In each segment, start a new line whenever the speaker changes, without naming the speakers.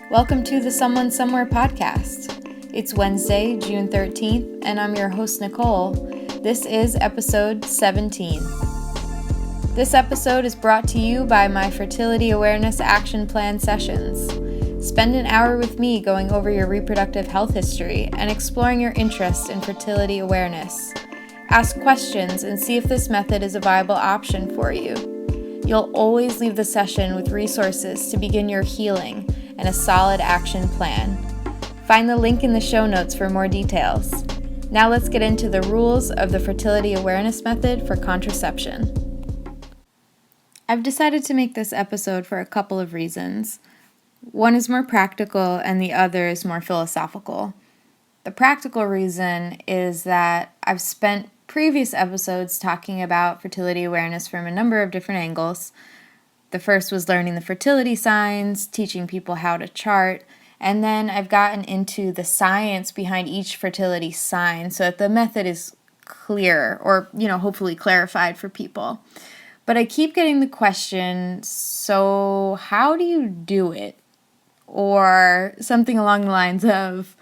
Welcome to the Someone Somewhere podcast. It's Wednesday, June 13th, and I'm your host, Nicole. This is episode 17. This episode is brought to you by my Fertility Awareness Action Plan sessions. Spend an hour with me going over your reproductive health history and exploring your interest in fertility awareness. Ask questions and see if this method is a viable option for you. You'll always leave the session with resources to begin your healing and a solid action plan. Find the link in the show notes for more details. Now let's get into the rules of the fertility awareness method for contraception. I've decided to make this episode for a couple of reasons. One is more practical and the other is more philosophical. The practical reason is that I've spent previous episodes talking about fertility awareness from a number of different angles. The first was learning the fertility signs, teaching people how to chart, and then I've gotten into the science behind each fertility sign so that the method is clear or, hopefully clarified for people. But I keep getting the question, so how do you do it? Or something along the lines of,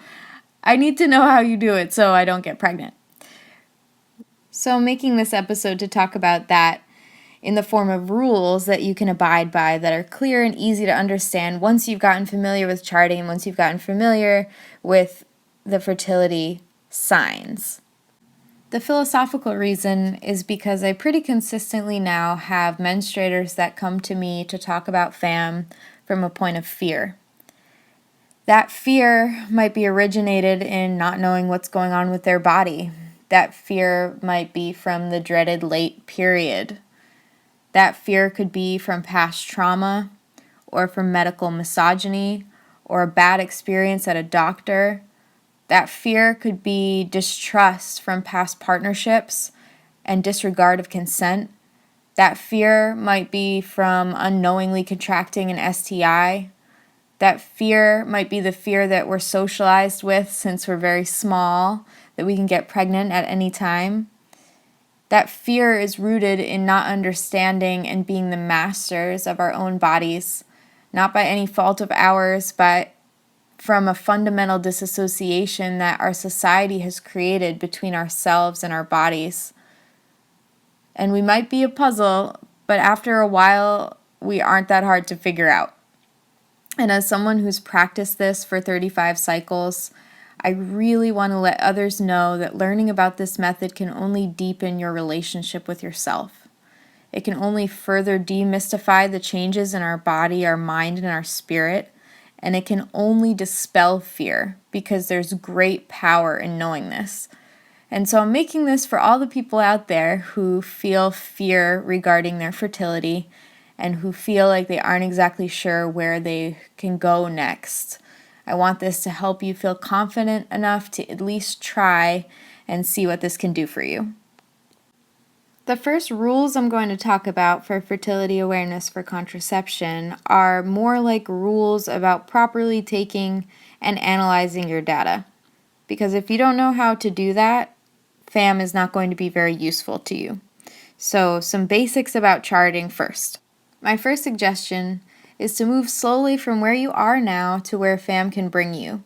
I need to know how you do it so I don't get pregnant. So I'm making this episode to talk about that in the form of rules that you can abide by that are clear and easy to understand once you've gotten familiar with charting, once you've gotten familiar with the fertility signs. The philosophical reason is because I pretty consistently now have menstruators that come to me to talk about FAM from a point of fear. That fear might be originated in not knowing what's going on with their body. That fear might be from the dreaded late period. That fear could be from past trauma or from medical misogyny or a bad experience at a doctor. That fear could be distrust from past partnerships and disregard of consent. That fear might be from unknowingly contracting an STI. That fear might be the fear that we're socialized with since we're very small, that we can get pregnant at any time. That fear is rooted in not understanding and being the masters of our own bodies, not by any fault of ours, but from a fundamental disassociation that our society has created between ourselves and our bodies. And we might be a puzzle, but after a while, we aren't that hard to figure out. And as someone who's practiced this for 35 cycles, I really want to let others know that learning about this method can only deepen your relationship with yourself. It can only further demystify the changes in our body, our mind, and our spirit, and it can only dispel fear because there's great power in knowing this. And so I'm making this for all the people out there who feel fear regarding their fertility and who feel like they aren't exactly sure where they can go next. I want this to help you feel confident enough to at least try and see what this can do for you. The first rules I'm going to talk about for fertility awareness for contraception are more like rules about properly taking and analyzing your data. Because if you don't know how to do that, FAM is not going to be very useful to you. So some basics about charting first. My first suggestion is to move slowly from where you are now to where FAM can bring you,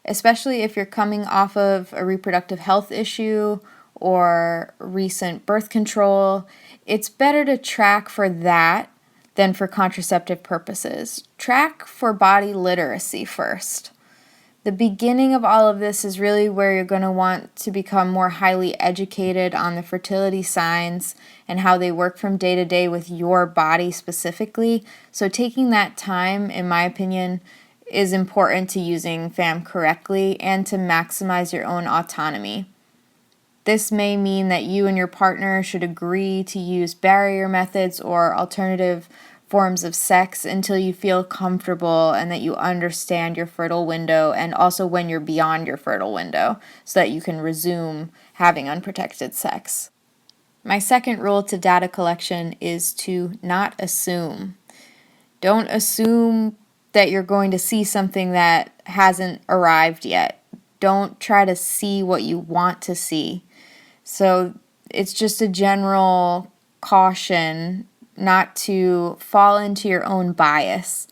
especially if you're coming off of a reproductive health issue or recent birth control. It's better to track for that than for contraceptive purposes. Track for body literacy first. The beginning of all of this is really where you're going to want to become more highly educated on the fertility signs and how they work from day to day with your body specifically. So taking that time, in my opinion, is important to using FAM correctly and to maximize your own autonomy. This may mean that you and your partner should agree to use barrier methods or alternative forms of sex until you feel comfortable and that you understand your fertile window and also when you're beyond your fertile window so that you can resume having unprotected sex. My second rule to data collection is to not assume. Don't assume that you're going to see something that hasn't arrived yet. Don't try to see what you want to see. So it's just a general caution not to fall into your own bias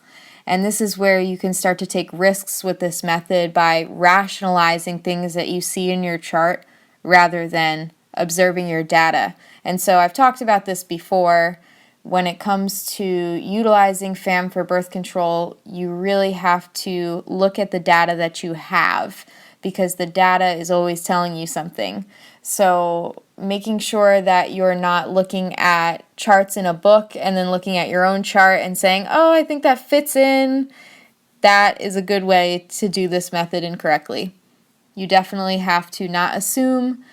And this is where you can start to take risks with this method by rationalizing things that you see in your chart rather than observing your data. And so I've talked about this before. When it comes to utilizing FAM for birth control, you really have to look at the data that you have, because the data is always telling you something. So making sure that you're not looking at charts in a book and then looking at your own chart and saying, oh, I think that fits in, that is a good way to do this method incorrectly. You definitely have to not assume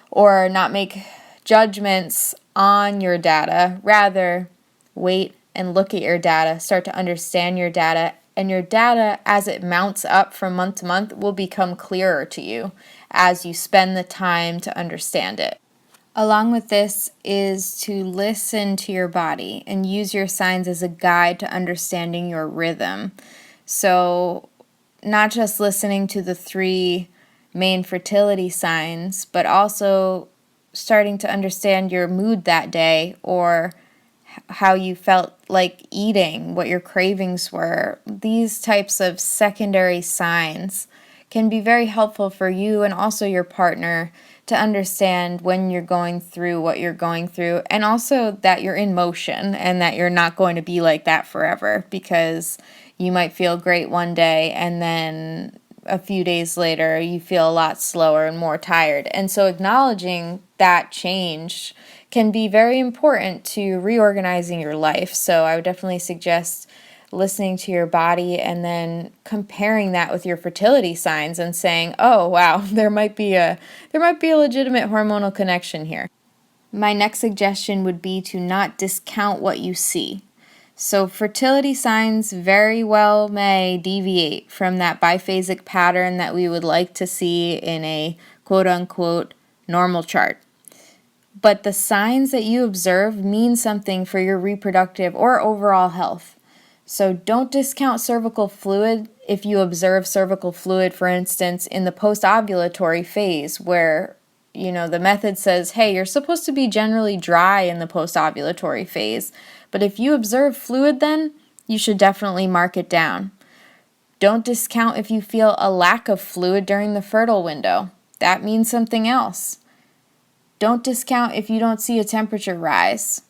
or not make judgments on your data. Rather, wait and look at your data, start to understand your data, and your data, as it mounts up from month to month, will become clearer to you as you spend the time to understand it. Along with this is to listen to your body and use your signs as a guide to understanding your rhythm. So not just listening to the 3 main fertility signs, but also starting to understand your mood that day, or how you felt like eating, what your cravings were. These types of secondary signs can be very helpful for you and also your partner to understand when you're going through what you're going through, and also that you're in motion and that you're not going to be like that forever, because you might feel great one day and then a few days later you feel a lot slower and more tired. And so acknowledging that change can be very important to reorganizing your life. So I would definitely suggest listening to your body and then comparing that with your fertility signs and saying, oh wow, there might be a legitimate hormonal connection here. My next suggestion would be to not discount what you see. So fertility signs very well may deviate from that biphasic pattern that we would like to see in a quote-unquote normal chart. But the signs that you observe mean something for your reproductive or overall health. So don't discount cervical fluid if you observe cervical fluid, for instance, in the post-ovulatory phase, where the method says, hey, you're supposed to be generally dry in the post-ovulatory phase. But if you observe fluid then, you should definitely mark it down. Don't discount if you feel a lack of fluid during the fertile window. That means something else. Don't discount if you don't see a temperature rise.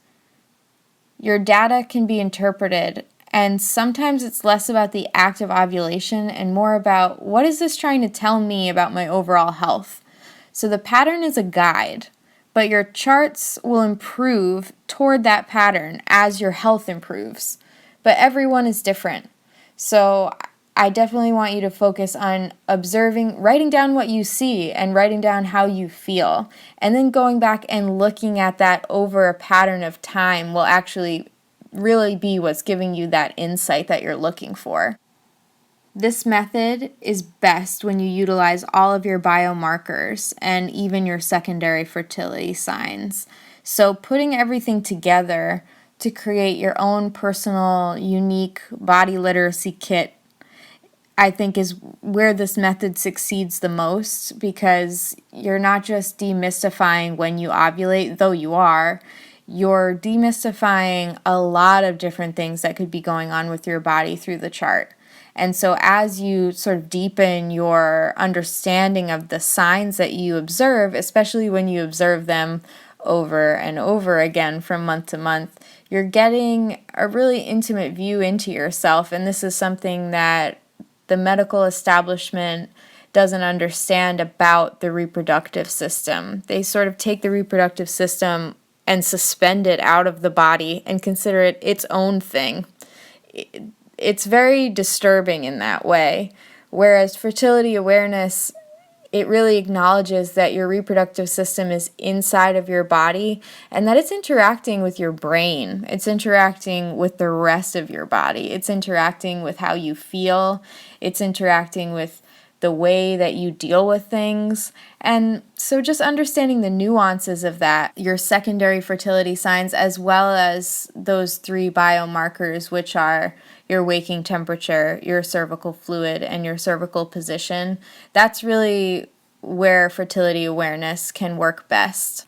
Your data can be interpreted, and sometimes it's less about the act of ovulation and more about, what is this trying to tell me about my overall health? So the pattern is a guide, but your charts will improve toward that pattern as your health improves. But everyone is different. So I definitely want you to focus on observing, writing down what you see and writing down how you feel. And then going back and looking at that over a pattern of time will actually really be what's giving you that insight that you're looking for. This method is best when you utilize all of your biomarkers and even your secondary fertility signs. So putting everything together to create your own personal, unique body literacy kit, I think, is where this method succeeds the most, because you're not just demystifying when you ovulate, though you are. You're demystifying a lot of different things that could be going on with your body through the chart. And so as you sort of deepen your understanding of the signs that you observe, especially when you observe them over and over again from month to month, you're getting a really intimate view into yourself. And this is something that the medical establishment doesn't understand about the reproductive system. They sort of take the reproductive system and suspend it out of the body and consider it its own thing. It's very disturbing in that way. Whereas fertility awareness, it really acknowledges that your reproductive system is inside of your body and that it's interacting with your brain. It's interacting with the rest of your body. It's interacting with how you feel. It's interacting with the way that you deal with things. And so just understanding the nuances of that, your secondary fertility signs, as well as those 3 biomarkers, which are your waking temperature, your cervical fluid, and your cervical position, that's really where fertility awareness can work best.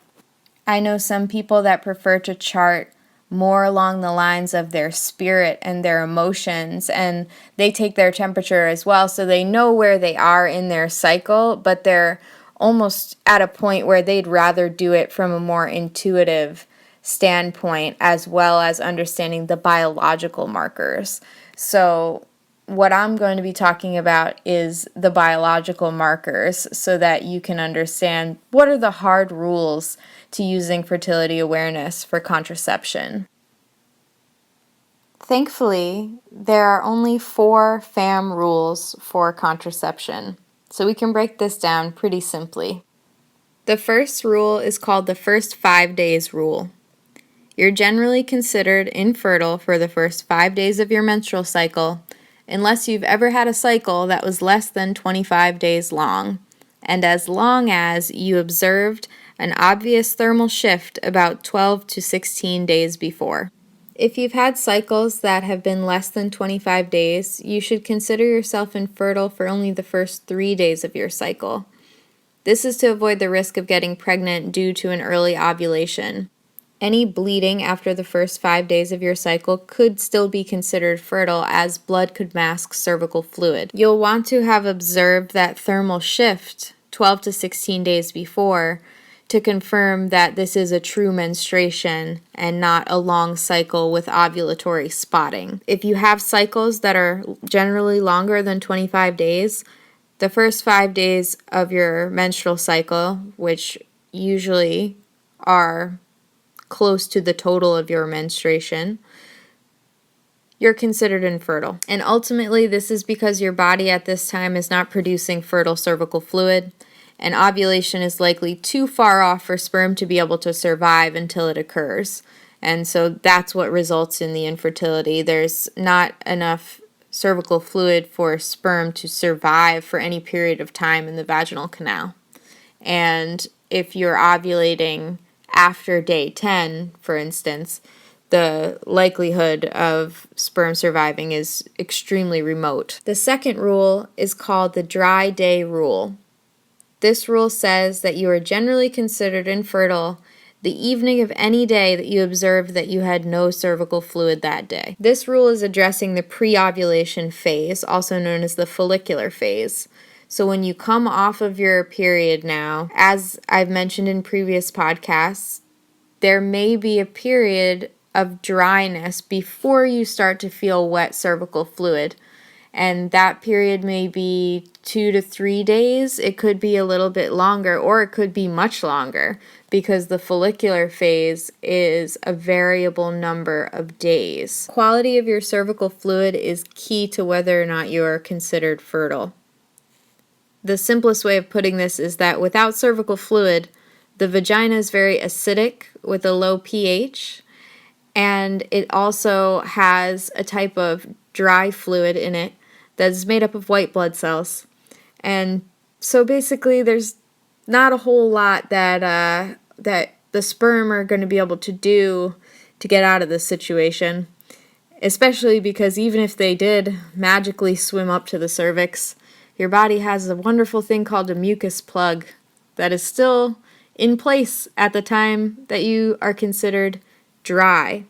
I know some people that prefer to chart more along the lines of their spirit and their emotions, and they take their temperature as well, so they know where they are in their cycle, but they're almost at a point where they'd rather do it from a more intuitive standpoint, as well as understanding the biological markers. So what I'm going to be talking about is the biological markers, so that you can understand what are the hard rules to using fertility awareness for contraception. Thankfully, there are only 4 FAM rules for contraception, so we can break this down pretty simply. The first rule is called the first 5 days rule. You're generally considered infertile for the first 5 days of your menstrual cycle, unless you've ever had a cycle that was less than 25 days long, and as long as you observed an obvious thermal shift about 12 to 16 days before. If you've had cycles that have been less than 25 days, you should consider yourself infertile for only the first 3 days of your cycle. This is to avoid the risk of getting pregnant due to an early ovulation. Any bleeding after the first 5 days of your cycle could still be considered fertile, as blood could mask cervical fluid. You'll want to have observed that thermal shift 12 to 16 days before to confirm that this is a true menstruation and not a long cycle with ovulatory spotting. If you have cycles that are generally longer than 25 days, the first 5 days of your menstrual cycle, which usually are close to the total of your menstruation, you're considered infertile. And ultimately, this is because your body at this time is not producing fertile cervical fluid, and ovulation is likely too far off for sperm to be able to survive until it occurs. And so that's what results in the infertility. There's not enough cervical fluid for sperm to survive for any period of time in the vaginal canal. And if you're ovulating after day 10, for instance, the likelihood of sperm surviving is extremely remote. The second rule is called the dry day rule. This rule says that you are generally considered infertile the evening of any day that you observed that you had no cervical fluid that day. This rule is addressing the pre-ovulation phase, also known as the follicular phase. So when you come off of your period now, as I've mentioned in previous podcasts, there may be a period of dryness before you start to feel wet cervical fluid. And that period may be 2 to 3 days. It could be a little bit longer, or it could be much longer, because the follicular phase is a variable number of days. Quality of your cervical fluid is key to whether or not you are considered fertile. The simplest way of putting this is that without cervical fluid, the vagina is very acidic with a low pH, and it also has a type of dry fluid in it that is made up of white blood cells. And so basically there's not a whole lot that the sperm are going to be able to do to get out of this situation, especially because even if they did magically swim up to the cervix, your body has a wonderful thing called a mucus plug that is still in place at the time that you are considered dry.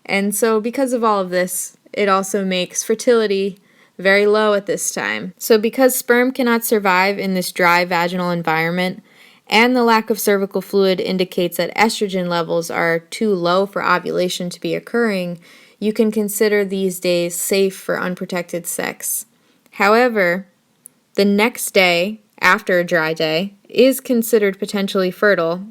And so because of all of this, it also makes fertility very low at this time. So because sperm cannot survive in this dry vaginal environment, and the lack of cervical fluid indicates that estrogen levels are too low for ovulation to be occurring, you can consider these days safe for unprotected sex. However, the next day after a dry day is considered potentially fertile,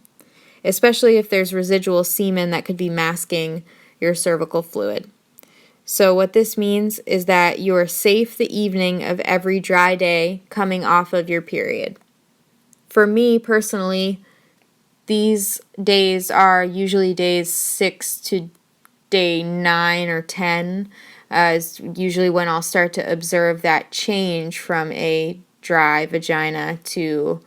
especially if there's residual semen that could be masking your cervical fluid. So what this means is that you are safe the evening of every dry day coming off of your period. For me personally, these days are usually days 6 to day 9 or 10, is usually when I'll start to observe that change from a dry vagina to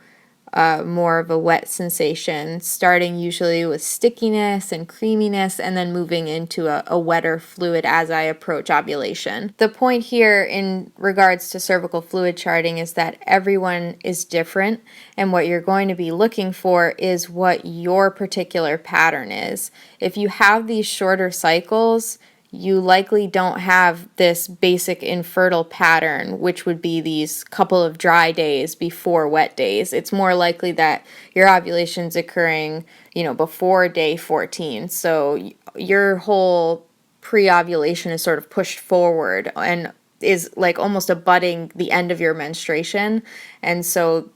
more of a wet sensation, starting usually with stickiness and creaminess and then moving into a wetter fluid as I approach ovulation. The point here in regards to cervical fluid charting is that everyone is different, and what you're going to be looking for is what your particular pattern is. If you have these shorter cycles, you likely don't have this basic infertile pattern, which would be these couple of dry days before wet days. It's more likely that your ovulation's occurring, before day 14. So your whole pre-ovulation is sort of pushed forward and is like almost abutting the end of your menstruation. And so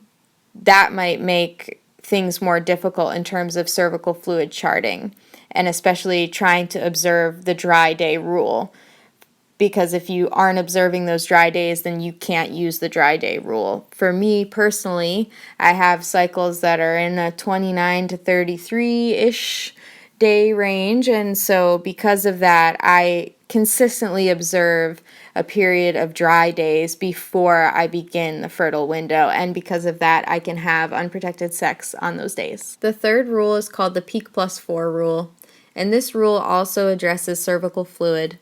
that might make things more difficult in terms of cervical fluid charting, and especially trying to observe the dry day rule. Because if you aren't observing those dry days, then you can't use the dry day rule. For me personally, I have cycles that are in a 29 to 33-ish day range, and so because of that, I consistently observe a period of dry days before I begin the fertile window, and because of that, I can have unprotected sex on those days. The third rule is called the peak plus 4 rule, and this rule also addresses cervical fluid.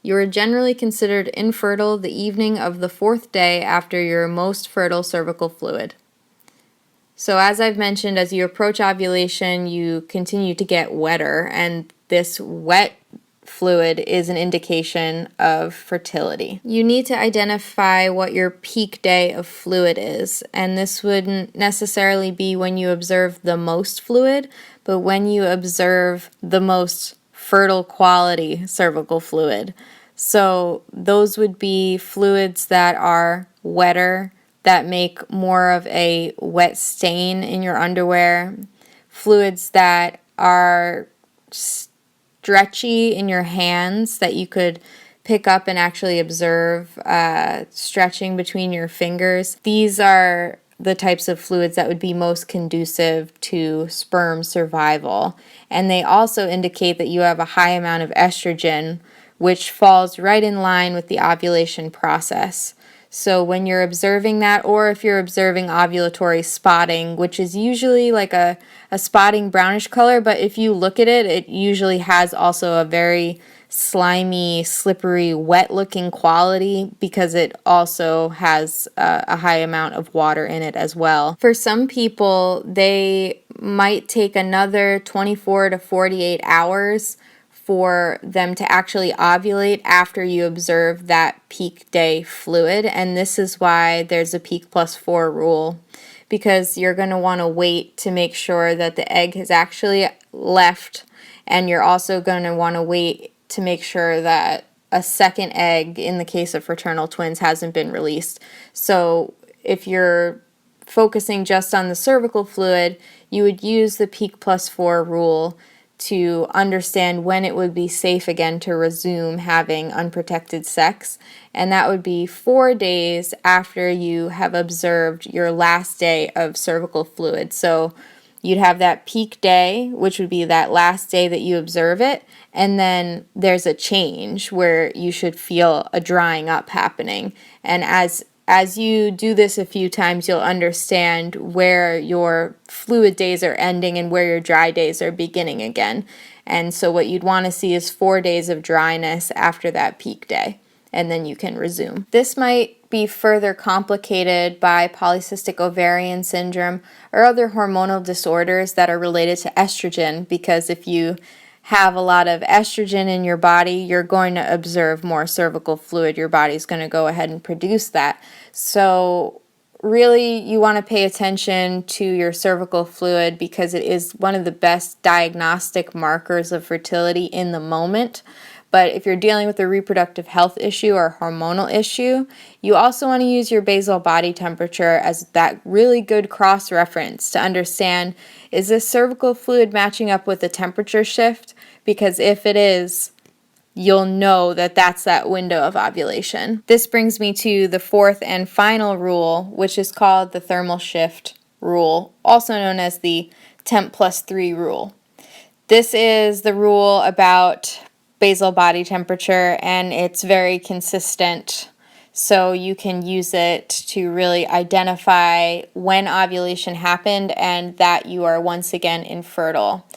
You are generally considered infertile the evening of the 4th day after your most fertile cervical fluid. So as I've mentioned, as you approach ovulation, you continue to get wetter, and this wet fluid is an indication of fertility. You need to identify what your peak day of fluid is, and this wouldn't necessarily be when you observe the most fluid, but when you observe the most fertile quality cervical fluid. So those would be fluids that are wetter, that make more of a wet stain in your underwear, fluids that are stretchy in your hands that you could pick up and actually observe stretching between your fingers. These are the types of fluids that would be most conducive to sperm survival. And they also indicate that you have a high amount of estrogen, which falls right in line with the ovulation process. So when you're observing that, or if you're observing ovulatory spotting, which is usually like a spotting brownish color, but if you look at it, it usually has also a very slimy, slippery, wet-looking quality because it also has a high amount of water in it as well. For some people, they might take another 24 to 48 hours for them to actually ovulate after you observe that peak day fluid, and this is why there's a peak plus 4 rule, because you're going to want to wait to make sure that the egg has actually left, and you're also going to want to wait to make sure that a second egg, in the case of fraternal twins, hasn't been released. So if you're focusing just on the cervical fluid, you would use the peak plus 4 rule to understand when it would be safe again to resume having unprotected sex, and that would be 4 days after you have observed your last day of cervical fluid. So you'd have that peak day, which would be that last day that you observe it, and then there's a change where you should feel a drying up happening. And as you do this a few times, you'll understand where your fluid days are ending and where your dry days are beginning again. And so what you'd want to see is 4 days of dryness after that peak day, and then you can resume. This might be further complicated by polycystic ovarian syndrome or other hormonal disorders that are related to estrogen, because if you have a lot of estrogen in your body, you're going to observe more cervical fluid. Your body's going to go ahead and produce that. So really, you want to pay attention to your cervical fluid because it is one of the best diagnostic markers of fertility in the moment. But if you're dealing with a reproductive health issue or hormonal issue, you also want to use your basal body temperature as that really good cross-reference to understand, is this cervical fluid matching up with the temperature shift? Because if it is, you'll know that that's that window of ovulation. This brings me to the fourth and final rule, which is called the thermal shift rule, also known as the temp plus 3 rule. This is the rule about basal body temperature, and it's very consistent. So you can use it to really identify when ovulation happened and that you are once again infertile.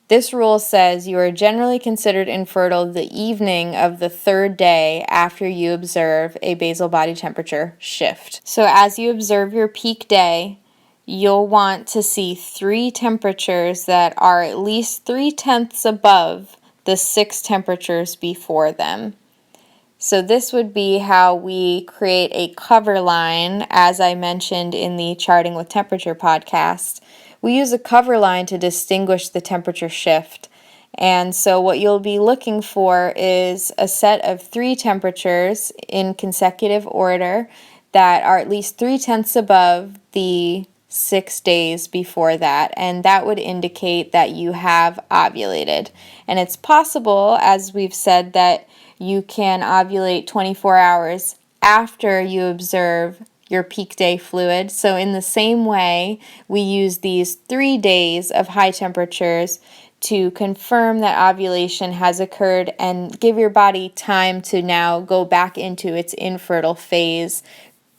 This rule says you are generally considered infertile the evening of the third day after you observe a basal body temperature shift. So as you observe your peak day, you'll want to see 3 temperatures that are at least 3/10 above the 6 temperatures before them. So this would be how we create a cover line, as I mentioned in the Charting with Temperature podcast. We use a cover line to distinguish the temperature shift. And so what you'll be looking for is a set of 3 temperatures in consecutive order that are at least 3/10 above the 6 days before that, and that would indicate that you have ovulated. And it's possible, as we've said, that you can ovulate 24 hours after you observe your peak day fluid. So in the same way, we use these 3 days of high temperatures to confirm that ovulation has occurred and give your body time to now go back into its infertile phase.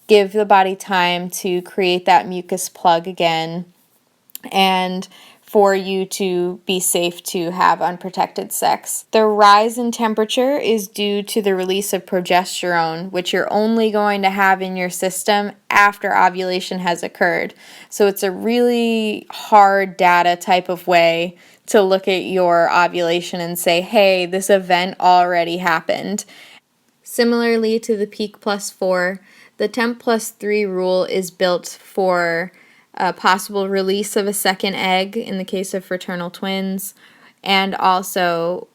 Give the body time to create that mucus plug again and for you to be safe to have unprotected sex. The rise in temperature is due to the release of progesterone, which you're only going to have in your system after ovulation has occurred. So it's a really hard data type of way to look at your ovulation and say, hey, this event already happened. Similarly to the peak +4, the temp +3 rule is built for a possible release of a second egg in the case of fraternal twins, and also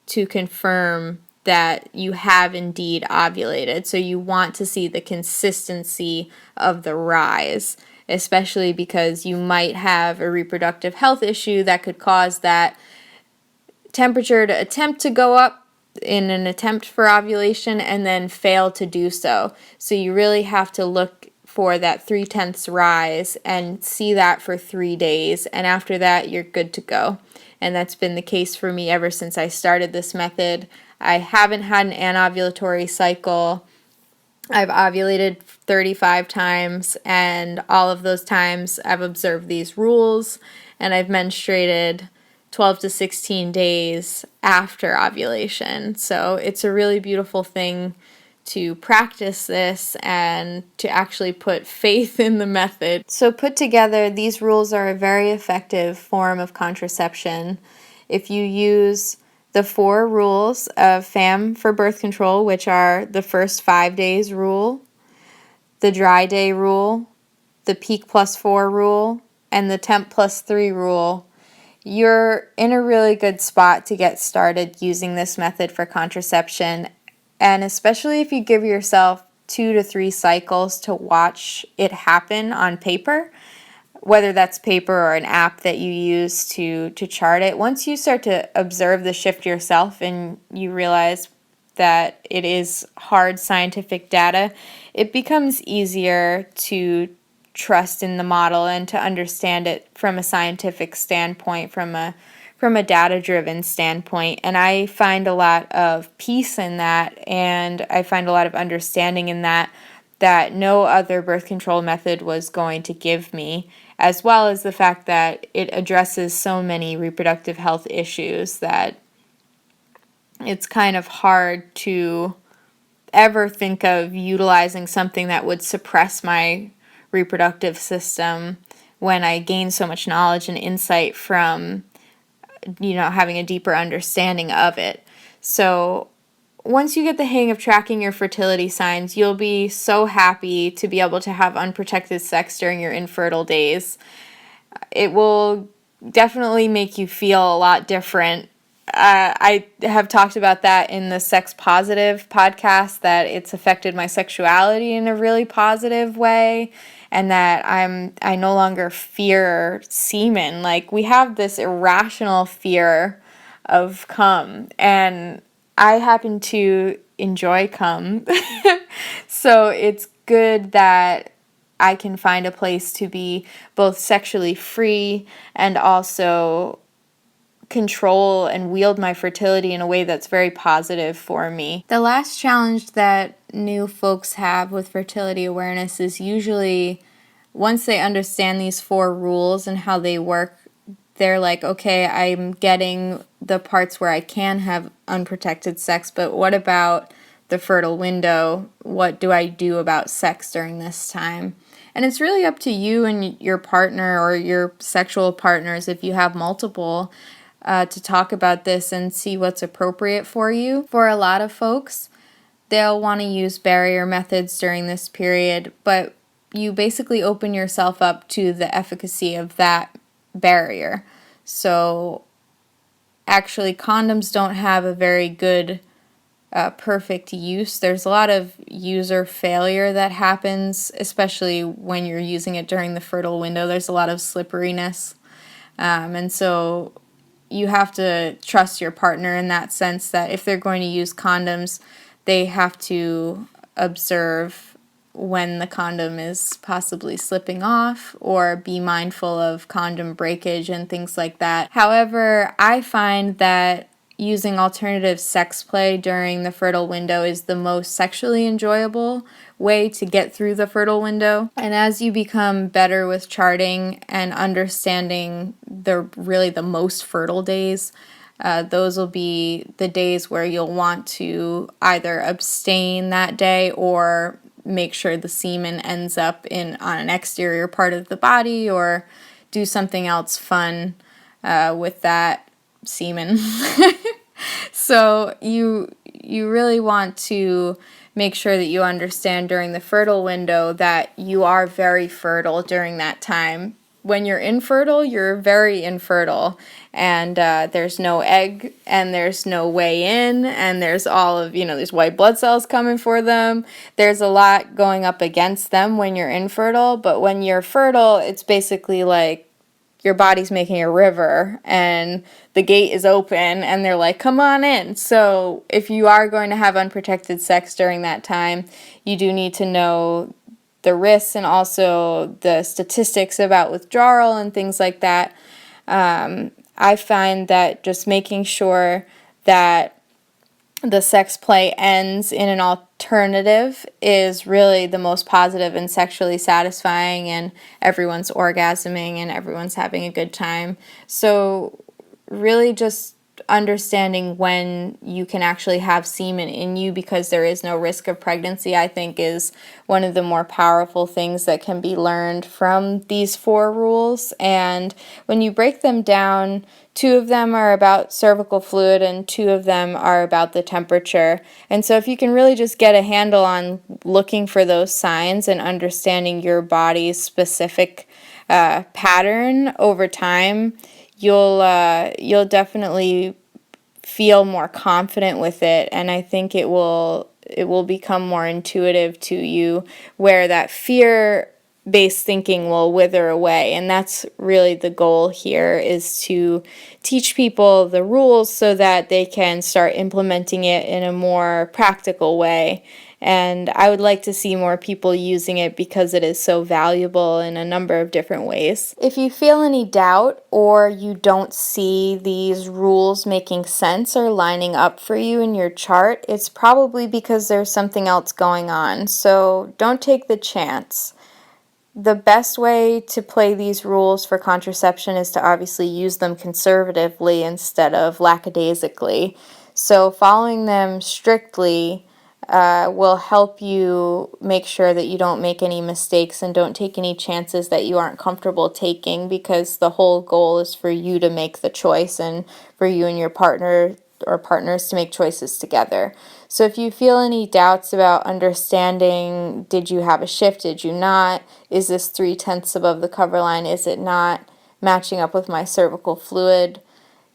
to confirm that you have indeed ovulated. So you want to see the consistency of the rise, especially because you might have a reproductive health issue that could cause that temperature to attempt to go up in an attempt for ovulation and then fail to do so. So you really have to look for that 3/10 rise and see that for 3 days, and after that you're good to go. And that's been the case for me ever since I started this method. I haven't had an anovulatory cycle. I've ovulated 35 times, and all of those times I've observed these rules, and I've menstruated 12 to 16 days after ovulation. So it's a really beautiful thing to practice this and to actually put faith in the method. So put together, these rules are a very effective form of contraception. If you use the 4 rules of FAM for birth control, which are the first 5 days rule, the dry day rule, the peak +4 rule, and the temp +3 rule, you're in a really good spot to get started using this method for contraception. And especially if you give yourself 2 to 3 cycles to watch it happen on paper, whether that's paper or an app that you use to chart it. Once you start to observe the shift yourself and you realize that it is hard scientific data, it becomes easier to trust in the model and to understand it from a scientific standpoint, from a data-driven standpoint. And I find a lot of peace in that, and I find a lot of understanding in that no other birth control method was going to give me, as well as the fact that it addresses so many reproductive health issues that it's kind of hard to ever think of utilizing something that would suppress my reproductive system when I gain so much knowledge and insight from having a deeper understanding of it. So once you get the hang of tracking your fertility signs, you'll be so happy to be able to have unprotected sex during your infertile days. It will definitely make you feel a lot different. I have talked about that in the Sex Positive podcast, that it's affected my sexuality in a really positive way, and that I no longer fear semen. Like, we have this irrational fear of cum, and I happen to enjoy cum. So it's good that I can find a place to be both sexually free and also control and wield my fertility in a way that's very positive for me. The last challenge that new folks have with fertility awareness is usually once they understand these 4 rules and how they work, they're like, okay, I'm getting the parts where I can have unprotected sex, but what about the fertile window? What do I do about sex during this time? And it's really up to you and your partner or your sexual partners, if you have multiple, to talk about this and see what's appropriate for you. For a lot of folks, they'll want to use barrier methods during this period, but you basically open yourself up to the efficacy of that barrier. So actually, condoms don't have a very good perfect use. There's a lot of user failure that happens, especially when you're using it during the fertile window. There's a lot of slipperiness. And so you have to trust your partner in that sense that if they're going to use condoms, they have to observe when the condom is possibly slipping off or be mindful of condom breakage and things like that. However, I find that using alternative sex play during the fertile window is the most sexually enjoyable way to get through the fertile window. And as you become better with charting and understanding the most fertile days, those will be the days where you'll want to either abstain that day or make sure the semen ends up on an exterior part of the body, or do something else fun with that semen. So you really want to make sure that you understand during the fertile window that you are very fertile during that time. When you're infertile, you're very infertile, and there's no egg, and there's no way in, and there's all of, there's white blood cells coming for them. There's a lot going up against them when you're infertile, but when you're fertile, it's basically like your body's making a river, and the gate is open, and they're like, come on in. So if you are going to have unprotected sex during that time, you do need to know the risks and also the statistics about withdrawal and things like that. I find that just making sure that the sex play ends in an alternative is really the most positive and sexually satisfying, and everyone's orgasming and everyone's having a good time. So really just understanding when you can actually have semen in you because there is no risk of pregnancy, I think, is one of the more powerful things that can be learned from these 4 rules. And when you break them down, 2 of them are about cervical fluid and 2 of them are about the temperature. And so if you can really just get a handle on looking for those signs and understanding your body's specific pattern over time, you'll definitely feel more confident with it, and I think it will become more intuitive to you, where that fear-based thinking will wither away. And that's really the goal here, is to teach people the rules so that they can start implementing it in a more practical way. And I would like to see more people using it because it is so valuable in a number of different ways. If you feel any doubt or you don't see these rules making sense or lining up for you in your chart, it's probably because there's something else going on. So don't take the chance. The best way to play these rules for contraception is to obviously use them conservatively instead of lackadaisically. So following them strictly will help you make sure that you don't make any mistakes and don't take any chances that you aren't comfortable taking, because the whole goal is for you to make the choice and for you and your partner or partners to make choices together. So if you feel any doubts about understanding, did you have a shift, did you not, is this 3/10 above the cover line, is it not matching up with my cervical fluid,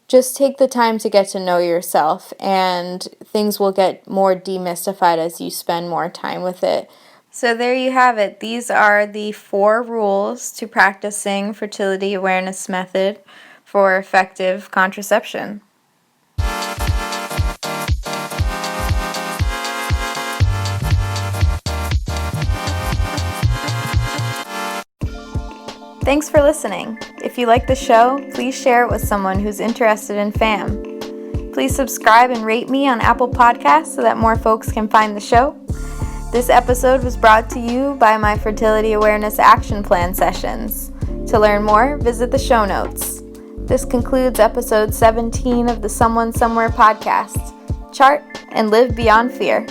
just take the time to get to know yourself, and things will get more demystified as you spend more time with it. So there you have it. These are the 4 rules to practicing fertility awareness method for effective contraception. Thanks for listening. If you like the show, please share it with someone who's interested in FAM. Please subscribe and rate me on Apple Podcasts so that more folks can find the show. This episode was brought to you by my Fertility Awareness Action Plan sessions. To learn more, visit the show notes. This concludes episode 17 of the Someone Somewhere podcast. Chart and live beyond fear.